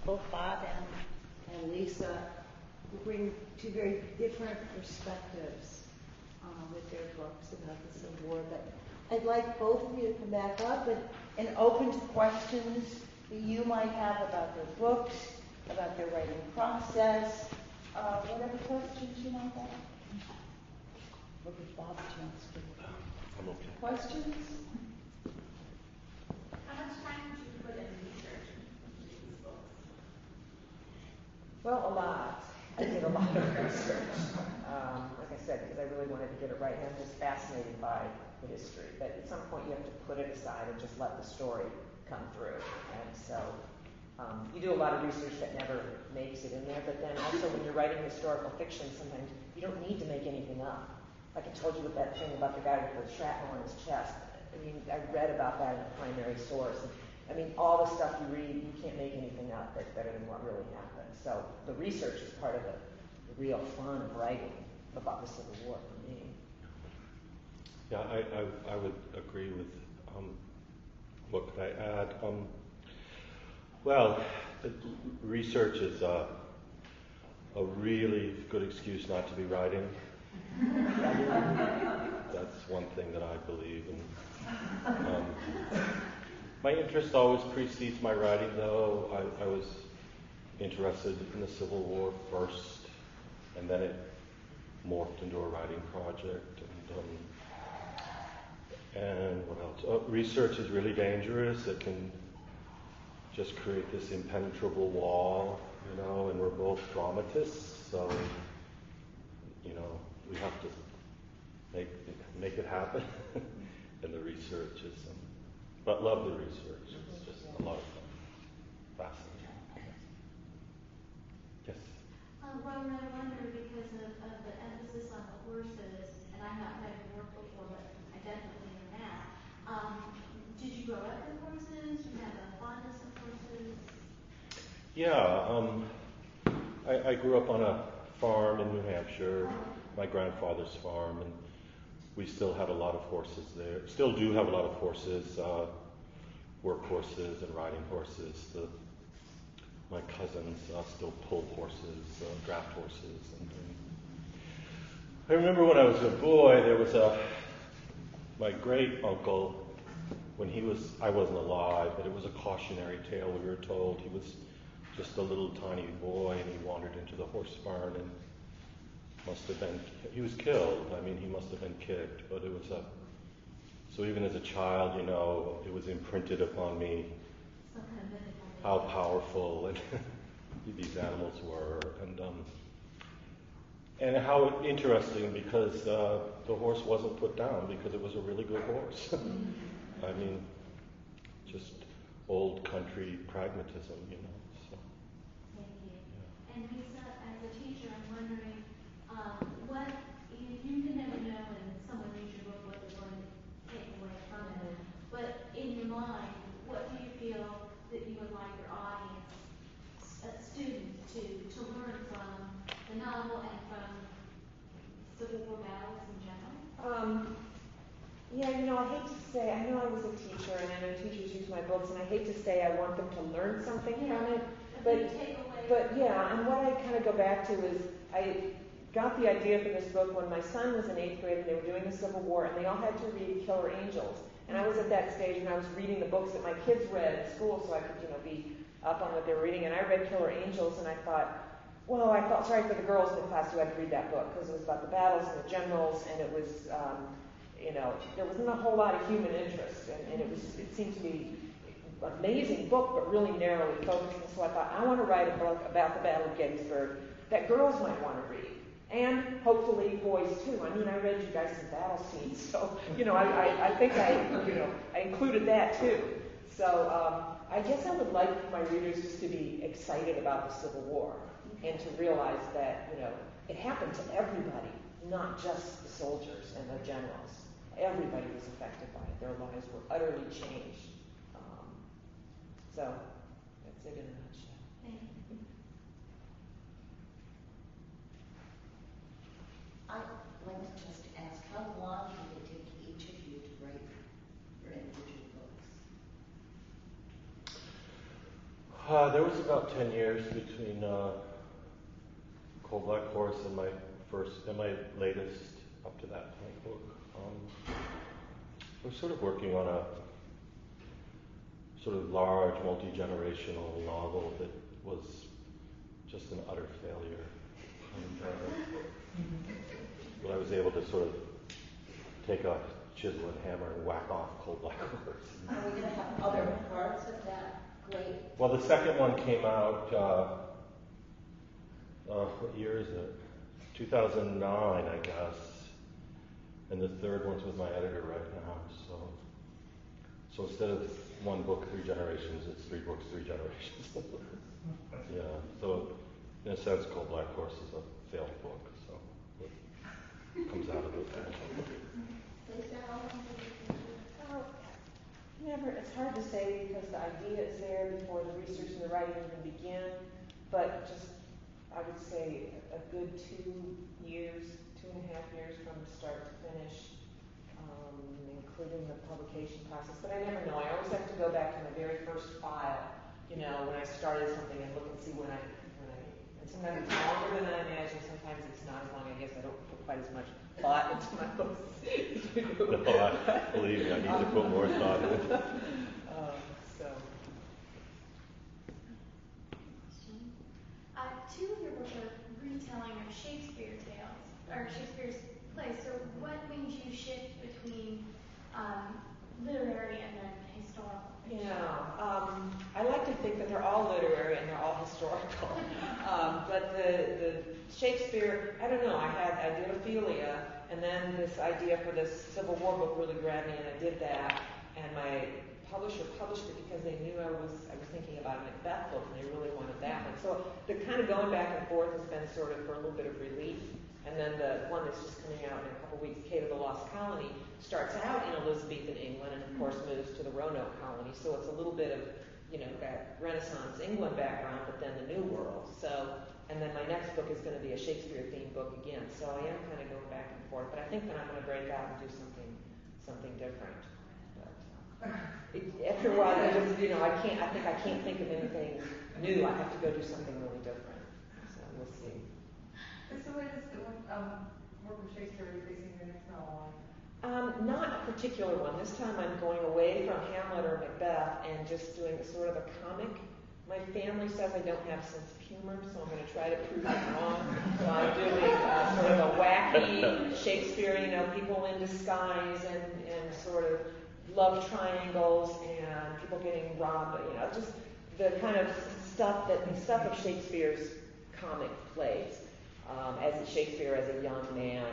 both Bob and Lisa, who bring two very different perspectives with their books about the Civil War. But I'd like both of you to come back up and open to questions that you might have about their books, about their writing process, whatever questions you might have. Look at Bob's chance to I'm okay. questions. How much time did you put in research into these books? Well, a lot. I did a lot of research. Like I said, because I really wanted to get it right, and I'm just fascinated by the history. But at some point, you have to put it aside and just let the story come through. And so you do a lot of research that never makes it in there. But then also, when you're writing historical fiction, sometimes you don't need to make anything up. Like I told you with that thing about the guy with the shrapnel in his chest. I mean, I read about that in a primary source. And, I mean, all the stuff you read, you can't make anything up that's better than what really happened. So the research is part of the real fun of writing about the Civil War for me. Yeah, I would agree with, what could I add? Well, research is a really good excuse not to be writing. That's one thing that I believe in. My interest always precedes my writing, though. I was interested in the Civil War first, and then it morphed into a writing project. And what else? Research is really dangerous. It can just create this impenetrable wall, and we're both dramatists, so, we have to make it happen. And the research is, but love the research. It's just a lot of fun. Fascinating. Yes? Roman, I wonder, because of the emphasis on the horses, and I'm not read your work before, but I definitely am now. Did you grow up with horses? Do you have a fondness of horses? Yeah, I grew up on a farm in New Hampshire, my grandfather's farm, and we still had a lot of horses there. Still do have a lot of horses, work horses and riding horses. My cousins still pull horses, draft horses. And I remember when I was a boy, there was my great uncle, I wasn't alive, but it was a cautionary tale we were told. He was just a little tiny boy, and he wandered into the horse barn, and he was killed. I mean, he must have been kicked, but it was so even as a child, it was imprinted upon me how powerful and these animals were, and how interesting, because the horse wasn't put down because it was a really good horse. I mean, just old country pragmatism, So. Thank you. Yeah. And Lisa, as a teacher, I'm wondering, what you can never know when someone reads your book what they're going to take away from it. But in your mind, what do you feel that you would like your audience, students, to learn from the novel and from Civil War battles in general? Yeah, I hate to say, I know I was a teacher, and I know teachers use my books, and I hate to say I want them to learn something from it, but yeah, and what I kind of go back to is I got the idea for this book when my son was in 8th grade and they were doing the Civil War, and they all had to read Killer Angels. And I was at that stage and I was reading the books that my kids read at school so I could, be up on what they were reading. And I read Killer Angels, and I thought, well, I felt sorry for the girls in the class who had to read that book, because it was about the battles and the generals, and it was, there wasn't a whole lot of human interest, and it seemed to be an amazing book, but really narrowly focused. And so I thought, I want to write a book about the Battle of Gettysburg that girls might want to read. And hopefully boys too. I mean, I read you guys some battle scenes, so I think I included that too. So I guess I would like my readers just to be excited about the Civil War and to realize that it happened to everybody, not just the soldiers and the generals. Everybody was affected by it. Their lives were utterly changed. So that's it in a nutshell. Thank you. I'd like to just ask, how long did it take each of you to write your individual books? There was about 10 years between Cold Black Horse and my latest up to that point book. We're sort of working on a sort of large multi-generational novel that was just an utter failure. And, but I was able to sort of take a chisel and hammer and whack off Cold Black Horse. Are we going to have other parts of that great? Well, the second one came out, what year is it? 2009, I guess. And the third one's with my editor right now. So instead of one book, 3 generations, it's 3 books, 3 generations. Yeah. So in a sense, Cold Black Horse is a failed book. So what comes out of it? Never. It's hard to say because the idea is there before the research and the writing even begin. But just, I would say, a good 2 years, 2.5 years from start to finish, including the publication process. But I never know. I always have to go back to my very first file, when I started something and look and see when I and sometimes it's longer than I imagine. Sometimes it's not as long. I guess I don't put quite as much thought into my books. No, believe me, I need to put more thought into it. Two of your books are retelling of Shakespeare tales, or Shakespeare's plays. So what made you shift between literary and then historical fiction? Yeah, I like to think that they're all literary and they're all historical. But the Shakespeare, I don't know, I did Ophelia, and then this idea for this Civil War book really grabbed me, and I did that. And my publisher published it because they knew I was thinking about a Macbeth book, and they really wanted that one. So the kind of going back and forth has been sort of for a little bit of relief. And then the one that's just coming out in a couple weeks, Kate of the Lost Colony, starts out in Elizabethan England and, of course, moves to the Roanoke colony. So it's a little bit of, that Renaissance England background, but then the New World. So, and then my next book is going to be a Shakespeare-themed book again. So I am kind of going back and forth. But I think that I'm going to break out and do something different. But after a while, I just, I can't think of anything new. I have to go do something really different. So we'll see. So what is the work of Shakespeare are you facing your next novel on? Not a particular one. This time I'm going away from Hamlet or Macbeth and just doing sort of a comic. My family says I don't have sense of humor, so I'm going to try to prove them wrong. So I'm doing sort of a wacky Shakespeare, people in disguise and sort of love triangles and people getting robbed, just the kind of stuff of Shakespeare's comic plays. As Shakespeare as a young man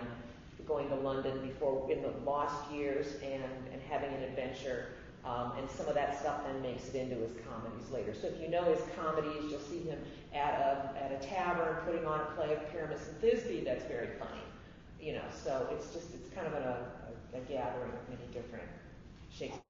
going to London before in the lost years and having an adventure, and some of that stuff then makes it into his comedies later. So if you know his comedies, you'll see him at a tavern putting on a play of Pyramus and Thisbe that's very funny. So it's kind of a gathering of many different Shakespeare.